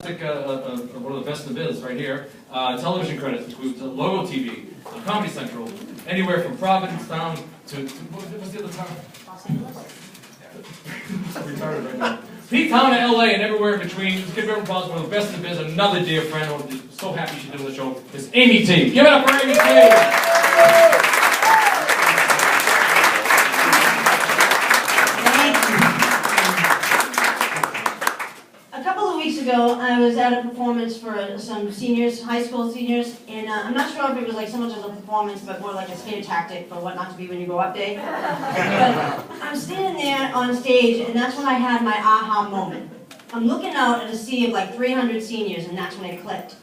One of the best in the biz right here. Television credits include Logo TV, Comedy Central, anywhere from Providence down to what's the other town? Los Angeles. Retarded right now. P-Town to LA and everywhere in between. Give everyone applause. One of the best in the biz. Another dear friend. I'm so happy she's doing the show. It's Amy T. Give it up for Amy T. Ago, I was at a performance for some seniors, high school seniors, and I'm not sure if it was like so much as a performance, but more like a scare tactic for what not to be when you grow up day. But I'm standing there on stage, and that's when I had my aha moment. I'm looking out at a sea of like 300 seniors, and that's when it clicked.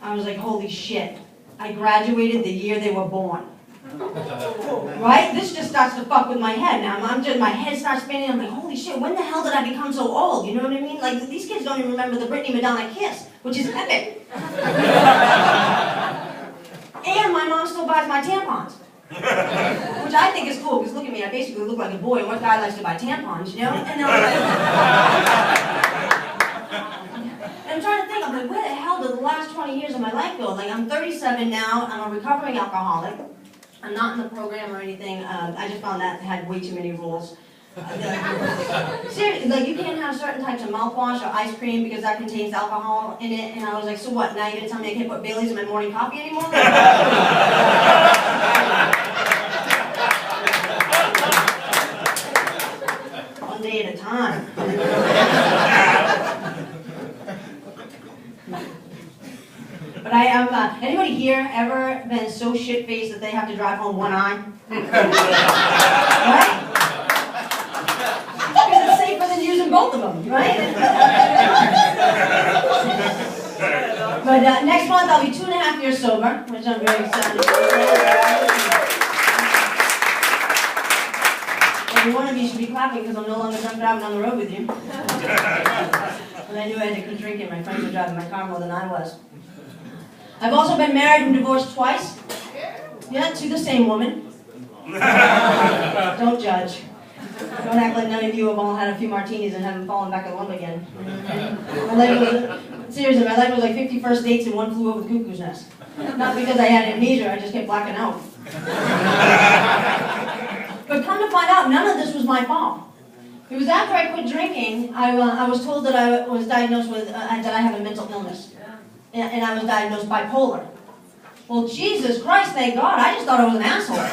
I was like, holy shit, I graduated the year they were born. Right? This just starts to fuck with my head now. My head starts spinning. I'm like, holy shit, when the hell did I become so old? You know what I mean? Like, these kids don't even remember the Britney Madonna kiss, which is epic. And my mom still buys my tampons. Which I think is cool, because look at me, I basically look like a boy. What guy likes to buy tampons, you know? And I'm trying to think, I'm like, where the hell did the last 20 years of my life go? Like, I'm 37 now, I'm a recovering alcoholic. I'm not in the program or anything. I just found that had way too many rules. Seriously, like you can't have certain types of mouthwash or ice cream because that contains alcohol in it. And I was like, so what? Now you're gonna tell me I can't put Bailey's in my morning coffee anymore? One day at a time. But I am, anybody here ever been so shit-faced that they have to drive home one eye? Right? Because it's safer than using both of them, right? But next month I'll be 2.5 years sober, which I'm very excited about. Every one of you should be clapping because I'm no longer drunk driving on the road with you. When I knew I had to quit drinking, my friends were driving my car more than I was. I've also been married and divorced twice. Yeah, to the same woman. Don't judge. Don't act like none of you have all had a few martinis and haven't fallen back in love again. Seriously, my life was like 50 first dates and one flew over the cuckoo's nest. Not because I had amnesia, I just kept blacking out. But come to find out, none of this was my fault. It was after I quit drinking, I was told that I was diagnosed with, that I have a mental illness. And I was diagnosed bipolar. Well, Jesus Christ, thank God, I just thought I was an asshole.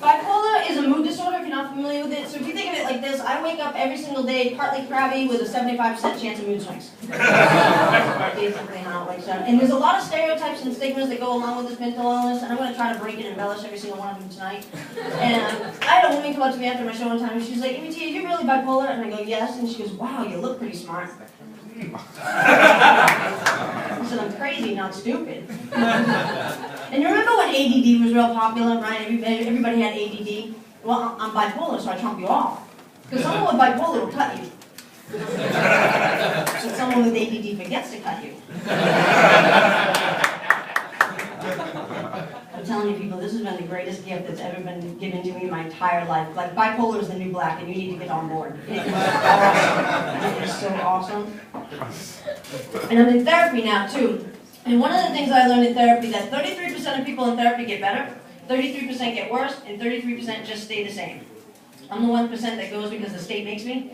Bipolar is a mood disorder, if you're not familiar with it. So if you think of it like this, I wake up every single day partly crabby with a 75% chance of mood swings. Basically how it wakes up. And there's a lot of stereotypes and stigmas that go along with this mental illness, and I'm going to try to break and embellish every single one of them tonight. And I had a woman come up to me after my show one time, and she was like, Amy T, are you really bipolar? And I go, yes. And she goes, wow, you look pretty smart. I said, I'm crazy, not stupid. And you remember when ADD was real popular, right? Everybody had ADD. Well, I'm bipolar, so I trump you all. Because someone with bipolar will cut you. So someone with ADD forgets to cut you. I'm telling you people, this has been the greatest gift that's ever been given to me in my entire life. Like, bipolar is the new black, and you need to get on board. It is awesome. It is so awesome. And I'm in therapy now, too. And one of the things I learned in therapy, that 33% of people in therapy get better, 33% get worse, and 33% just stay the same. I'm the 1% that goes because the state makes me.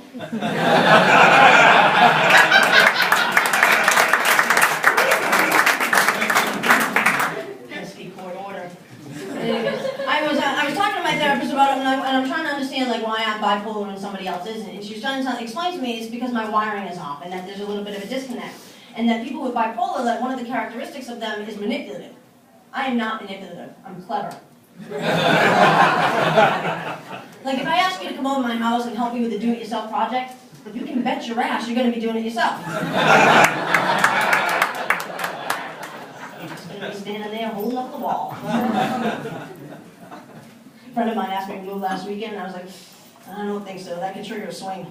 Pesky court order. Anyways, I was talking to my therapist about it, and I'm trying to understand like why I'm bipolar and somebody else isn't. And she was trying to explain to me it's because my wiring is off, and that there's a little bit of a disconnect. And that people with bipolar, that one of the characteristics of them is manipulative. I am not manipulative. I'm clever. Like if I ask you to come over to my house and help me with a do-it-yourself project, you can bet your ass you're going to be doing it yourself. You're just going to be standing there holding up the wall. A friend of mine asked me to move last weekend, and I was like, I don't think so. That could trigger a swing.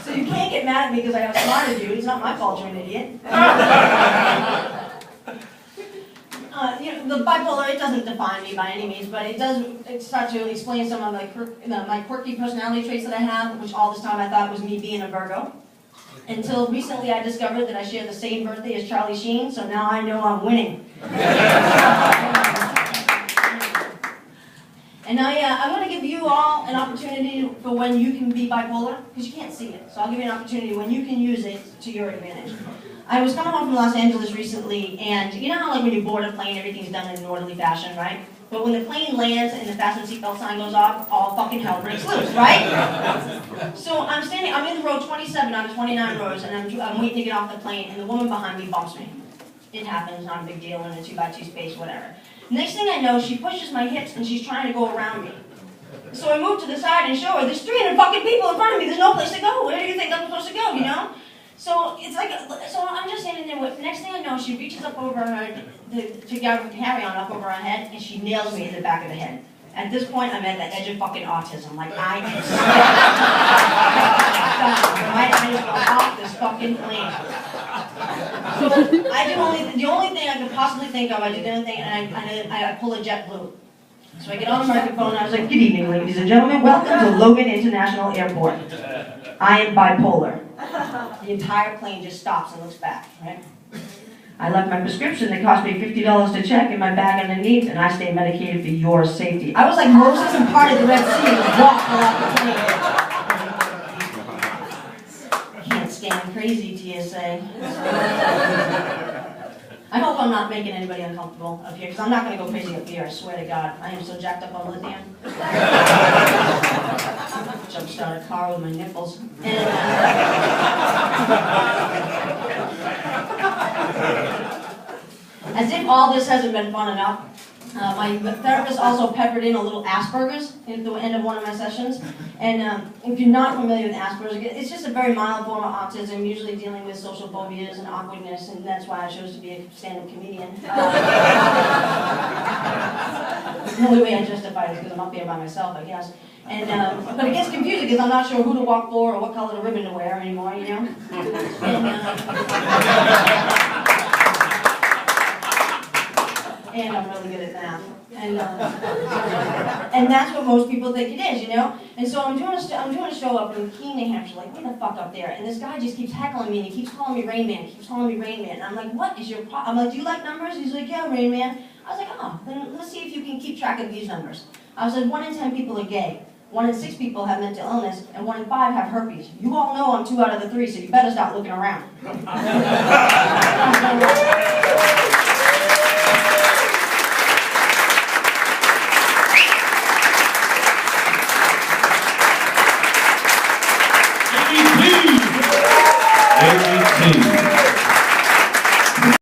So you can't get mad at me because I outsmarted you. It's not my fault you're an idiot. the bipolar, it doesn't define me by any means, but it does start to explain some of my quirky personality traits that I have, which all this time I thought was me being a Virgo. Until recently I discovered that I share the same birthday as Charlie Sheen, so now I know I'm winning. And I want to give you all an opportunity for when you can be bipolar, because you can't see it. So I'll give you an opportunity when you can use it to your advantage. I was coming home from Los Angeles recently, and you know how like when you board a plane, everything's done in an orderly fashion, right? But when the plane lands and the fasten seatbelt sign goes off, all fucking hell breaks loose, right? So I'm in row 27 out of 29 rows, and I'm waiting to get off the plane, and the woman behind me bumps me. It happens, not a big deal in a 2x2 space, whatever. Next thing I know, she pushes my hips, and she's trying to go around me. So I move to the side and show her, there's 300 fucking people in front of me, there's no place to go. Where do you think I'm supposed to go, you know? So it's like, so I'm just standing there with, next thing I know, she reaches up over her, to get carry-on up over her head, and she nails me in the back of the head. At this point, I'm at the edge of fucking autism. Like, I am I just go off this fucking plane. So the only thing I could possibly think of, I do the other thing, and I pull a JetBlue. So I get on the microphone, and I was like, good evening, ladies and gentlemen. Welcome to Logan International Airport. I am bipolar. The entire plane just stops and looks back, right? I left my prescription that cost me $50 to check in my bag underneath, and I stay medicated for your safety. I was like Moses and part of the Red Sea and walked off the plane. Can't stand crazy, TSA. I hope I'm not making anybody uncomfortable up here, because I'm not going to go crazy up here, I swear to God. I am so jacked up on lithium. Jumpstart a car with my nipples. And, as if all this hasn't been fun enough, my therapist also peppered in a little Asperger's at the end of one of my sessions. And if you're not familiar with Asperger's, it's just a very mild form of autism, usually dealing with social phobias and awkwardness, and that's why I chose to be a stand-up comedian. The only way I justify it is because I'm up here by myself, I guess. And but it gets confusing because I'm not sure who to walk for or what color the ribbon to wear anymore, you know? And I'm really good at math. And that's what most people think it is, you know? And so I'm doing a show up in Keene, New Hampshire, like, way the fuck up there. And this guy just keeps heckling me, and he keeps calling me Rain Man, he keeps calling me Rain Man. And I'm like, what is your problem? I'm like, do you like numbers? He's like, yeah, Rain Man. I was like, oh, then let's see if you can keep track of these numbers. I was like, 1 in 10 people are gay. 1 in 6 people have mental illness, and 1 in 5 have herpes. You all know I'm 2 out of the 3, so you better start looking around. MVP.